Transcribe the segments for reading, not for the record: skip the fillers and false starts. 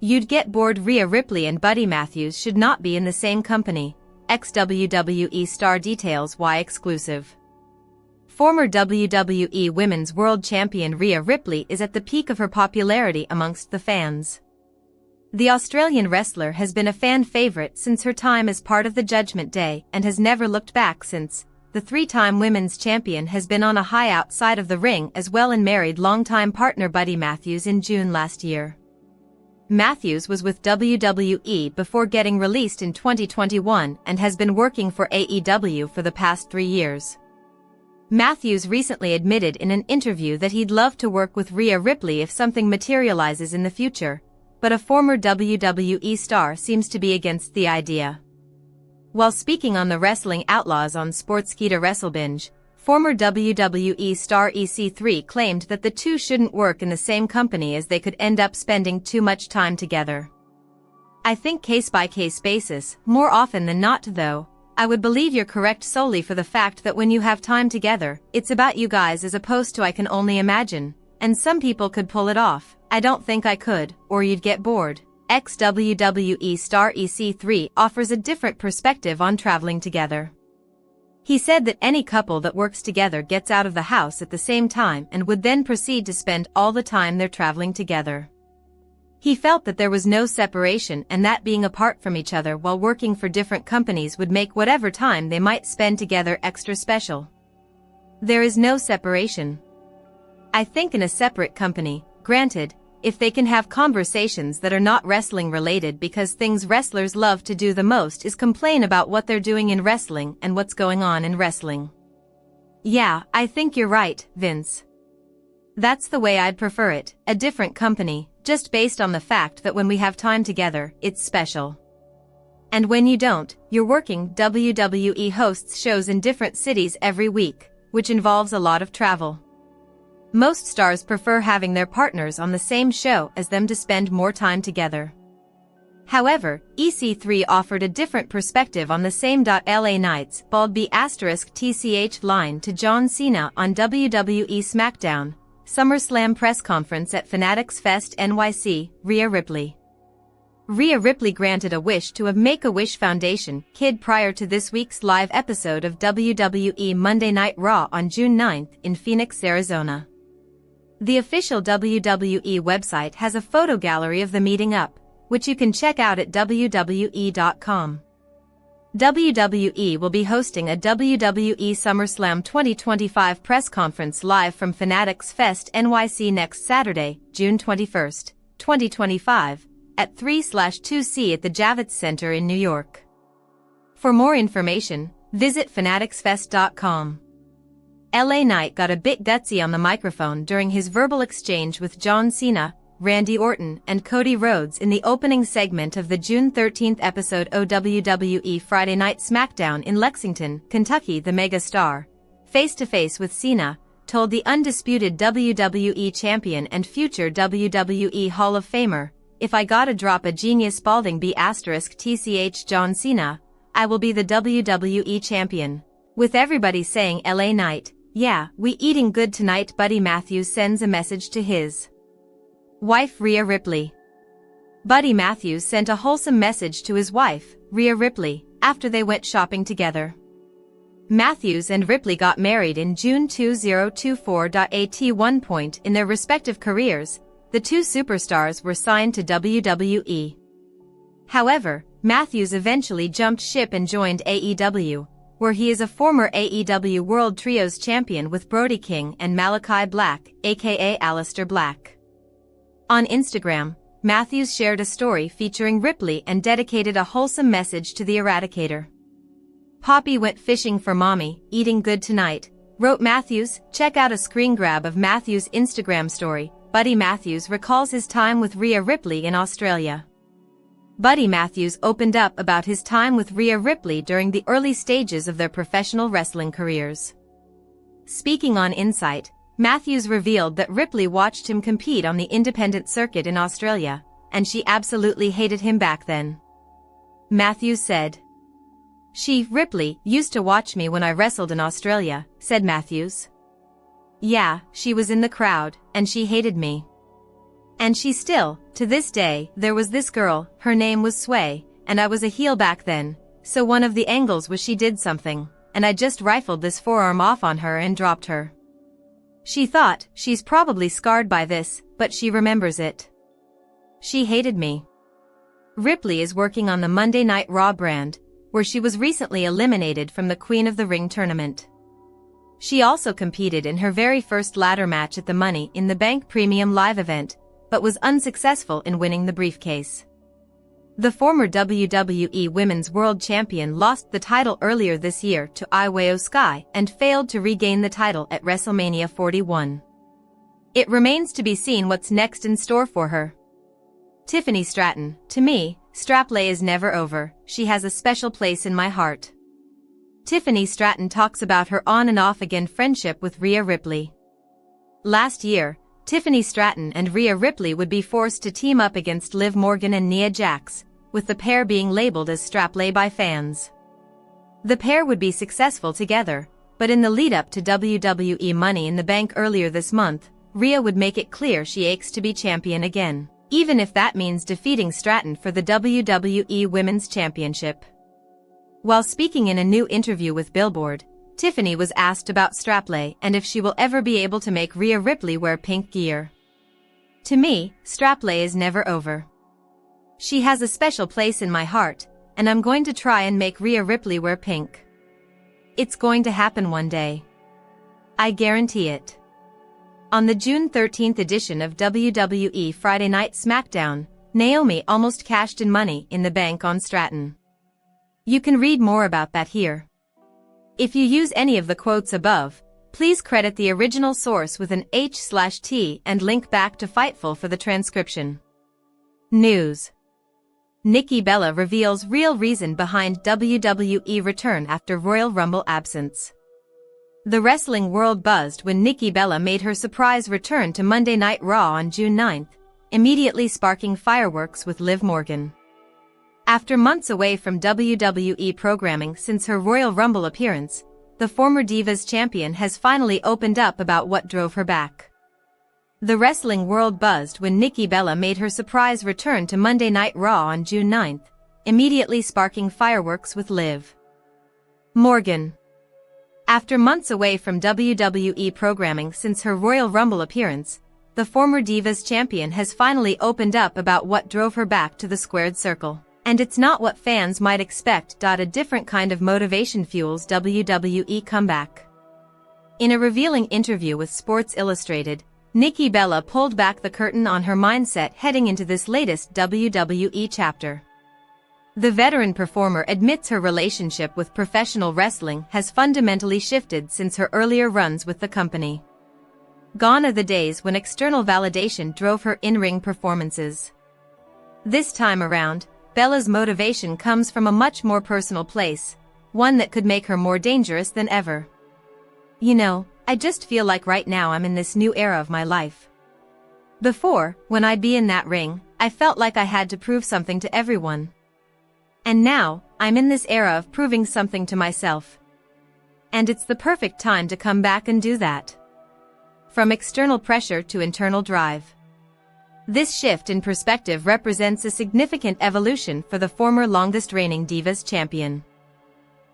You'd get bored. Rhea Ripley and Buddy Matthews should not be in the same company. Ex-WWE star details why exclusive. Former WWE Women's World Champion Rhea Ripley is at the peak of her popularity amongst the fans. The Australian wrestler has been a fan favorite since her time as part of the Judgment Day and has never looked back since. The three-time women's champion has been on a high outside of the ring as well and married longtime partner Buddy Matthews in June last year. Matthews was with WWE before getting released in 2021 and has been working for AEW for the past 3 years. Matthews recently admitted in an interview that he'd love to work with Rhea Ripley if something materializes in the future, but a former WWE star seems to be against the idea. While speaking on the Wrestling Outlaws on Sportskeeda WrestleBinge, former WWE star EC3 claimed that the two shouldn't work in the same company as they could end up spending too much time together. I think case-by-case basis, more often than not though, I would believe you're correct solely for the fact that when you have time together, it's about you guys as opposed to I can only imagine, and some people could pull it off, I don't think I could, or you'd get bored. Ex-WWE star EC3 offers a different perspective on traveling together. He said that any couple that works together gets out of the house at the same time and would then proceed to spend all the time they're traveling together. He felt that there was no separation and that being apart from each other while working for different companies would make whatever time they might spend together extra special. There is no separation. I think in a separate company, granted, if they can have conversations that are not wrestling related, because things wrestlers love to do the most is complain about what they're doing in wrestling and what's going on in wrestling. Yeah, I think you're right, Vince. That's the way I'd prefer it, a different company, just based on the fact that when we have time together, it's special. And when you don't, you're working. WWE hosts shows in different cities every week, which involves a lot of travel. Most stars prefer having their partners on the same show as them to spend more time together. However, EC3 offered a different perspective on the same. LA Knight's *TCH line to John Cena on WWE SmackDown, SummerSlam press conference at Fanatics Fest NYC, Rhea Ripley. Rhea Ripley granted a wish to a Make-A-Wish Foundation kid prior to this week's live episode of WWE Monday Night Raw on June 9 in Phoenix, Arizona. The official WWE website has a photo gallery of the meeting up, which you can check out at wwe.com. WWE will be hosting a WWE SummerSlam 2025 press conference live from Fanatics Fest NYC next Saturday, June 21, 2025, at 3/2C at the Javits Center in New York. For more information, visit fanaticsfest.com. LA Knight got a bit gutsy on the microphone during his verbal exchange with John Cena, Randy Orton, and Cody Rhodes in the opening segment of the June 13 episode of WWE Friday Night SmackDown in Lexington, Kentucky. The mega star, face-to-face with Cena, told the undisputed WWE champion and future WWE Hall of Famer, "If I gotta drop a genius balding *TCH John Cena, I will be the WWE champion." With everybody saying LA Knight, "Yeah, we eating good tonight." Buddy Matthews sends a message to his wife Rhea Ripley. Buddy Matthews sent a wholesome message to his wife, Rhea Ripley, after they went shopping together. Matthews and Ripley got married in June 2024. At one point in their respective careers, the two superstars were signed to WWE. However, Matthews eventually jumped ship and joined AEW, where he is a former AEW World Trios champion with Brody King and Malachi Black, aka Aleister Black. On Instagram, Matthews shared a story featuring Ripley and dedicated a wholesome message to the Eradicator. "Poppy went fishing for mommy, eating good tonight," wrote Matthews. Check out a screen grab of Matthews' Instagram story. Buddy Matthews recalls his time with Rhea Ripley in Australia. Buddy Matthews opened up about his time with Rhea Ripley during the early stages of their professional wrestling careers. Speaking on Insight, Matthews revealed that Ripley watched him compete on the independent circuit in Australia, and she absolutely hated him back then. Matthews said, Ripley, used to watch me when I wrestled in Australia," said Matthews. "Yeah, she was in the crowd, and she hated me. And she still, to this day, there was this girl, her name was Sway, and I was a heel back then, so one of the angles was she did something, and I just rifled this forearm off on her and dropped her. She thought, she's probably scarred by this, but she remembers it. She hated me. Ripley is working on the Monday Night Raw brand, where she was recently eliminated from the Queen of the Ring tournament. She also competed in her very first ladder match at the Money in the Bank Premium Live event, but was unsuccessful in winning the briefcase. The former WWE Women's World Champion lost the title earlier this year to Io Sky and failed to regain the title at WrestleMania 41. It remains to be seen what's next in store for her. Tiffany Stratton, to me, Straplay is never over, she has a special place in my heart. Tiffany Stratton talks about her on and off again friendship with Rhea Ripley. Last year, Tiffany Stratton and Rhea Ripley would be forced to team up against Liv Morgan and Nia Jax, with the pair being labeled as Straplay by fans. The pair would be successful together, but in the lead-up to WWE Money in the Bank earlier this month, Rhea would make it clear she aches to be champion again, even if that means defeating Stratton for the WWE Women's Championship. While speaking in a new interview with Billboard, Tiffany was asked about Straplay and if she will ever be able to make Rhea Ripley wear pink gear. To me, Straplay is never over. She has a special place in my heart, and I'm going to try and make Rhea Ripley wear pink. It's going to happen one day. I guarantee it. On the June 13th edition of WWE Friday Night SmackDown, Naomi almost cashed in Money in the Bank on Stratton. You can read more about that here. If you use any of the quotes above, please credit the original source with an H/T and link back to Fightful for the transcription. News. Nikki Bella reveals real reason behind WWE return after Royal Rumble absence. The wrestling world buzzed when Nikki Bella made her surprise return to Monday Night Raw on June 9th, immediately sparking fireworks with Liv Morgan. After months away from WWE programming since her Royal Rumble appearance, the former Divas champion has finally opened up about what drove her back. The wrestling world buzzed when Nikki Bella made her surprise return to Monday Night Raw on June 9th, immediately sparking fireworks with Liv Morgan. After months away from WWE programming since her Royal Rumble appearance, the former Divas champion has finally opened up about what drove her back to the squared circle. And it's not what fans might expect. A different kind of motivation fuels WWE comeback. In a revealing interview with Sports Illustrated, Nikki Bella pulled back the curtain on her mindset heading into this latest WWE chapter. The veteran performer admits her relationship with professional wrestling has fundamentally shifted since her earlier runs with the company. Gone are the days when external validation drove her in-ring performances. This time around, Bella's motivation comes from a much more personal place, one that could make her more dangerous than ever. You know, I just feel like right now I'm in this new era of my life. Before, when I'd be in that ring, I felt like I had to prove something to everyone. And now, I'm in this era of proving something to myself. And it's the perfect time to come back and do that. From external pressure to internal drive. This shift in perspective represents a significant evolution for the former longest-reigning Divas champion.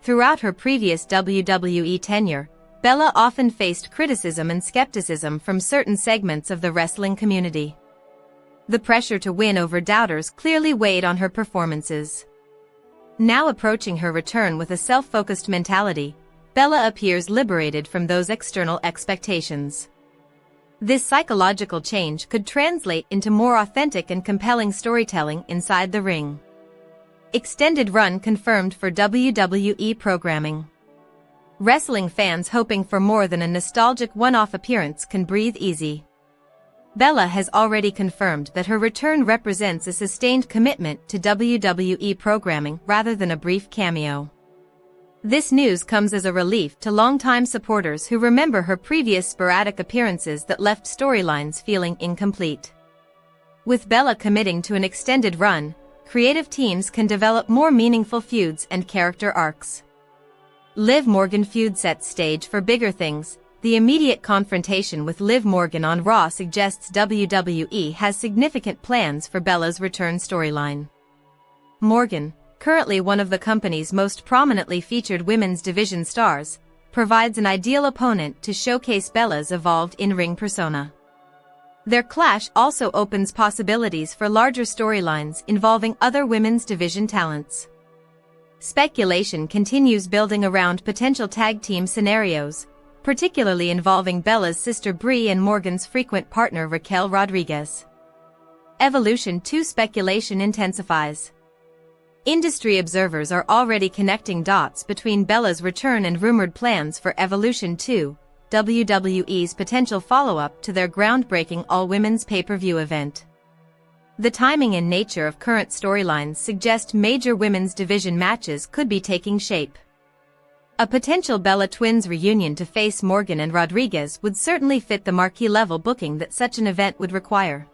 Throughout her previous WWE tenure, Bella often faced criticism and skepticism from certain segments of the wrestling community. The pressure to win over doubters clearly weighed on her performances. Now approaching her return with a self-focused mentality, Bella appears liberated from those external expectations. This psychological change could translate into more authentic and compelling storytelling inside the ring. Extended run confirmed for WWE programming. Wrestling fans hoping for more than a nostalgic one-off appearance can breathe easy. Bella has already confirmed that her return represents a sustained commitment to WWE programming rather than a brief cameo. This news comes as a relief to longtime supporters who remember her previous sporadic appearances that left storylines feeling incomplete. With Bella committing to an extended run, creative teams can develop more meaningful feuds and character arcs. Liv Morgan feud sets stage for bigger things, The immediate confrontation with Liv Morgan on Raw suggests WWE has significant plans for Bella's return storyline. Morgan, currently one of the company's most prominently featured women's division stars, provides an ideal opponent to showcase Bella's evolved in-ring persona. Their clash also opens possibilities for larger storylines involving other women's division talents. Speculation continues building around potential tag team scenarios, particularly involving Bella's sister Brie and Morgan's frequent partner Raquel Rodriguez. Evolution 2 speculation intensifies. Industry observers are already connecting dots between Bella's return and rumored plans for Evolution 2, WWE's potential follow-up to their groundbreaking all-women's pay-per-view event. The timing and nature of current storylines suggest major women's division matches could be taking shape. A potential Bella Twins reunion to face Morgan and Rodriguez would certainly fit the marquee-level booking that such an event would require.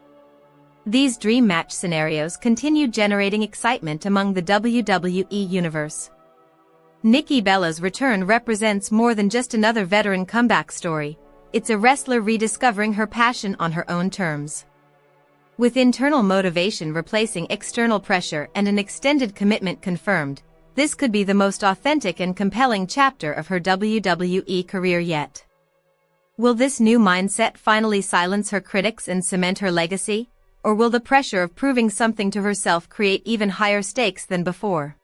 These dream match scenarios continue generating excitement among the WWE universe. Nikki Bella's return represents more than just another veteran comeback story, it's a wrestler rediscovering her passion on her own terms. With internal motivation replacing external pressure and an extended commitment confirmed, this could be the most authentic and compelling chapter of her WWE career yet. Will this new mindset finally silence her critics and cement her legacy, or will the pressure of proving something to herself create even higher stakes than before?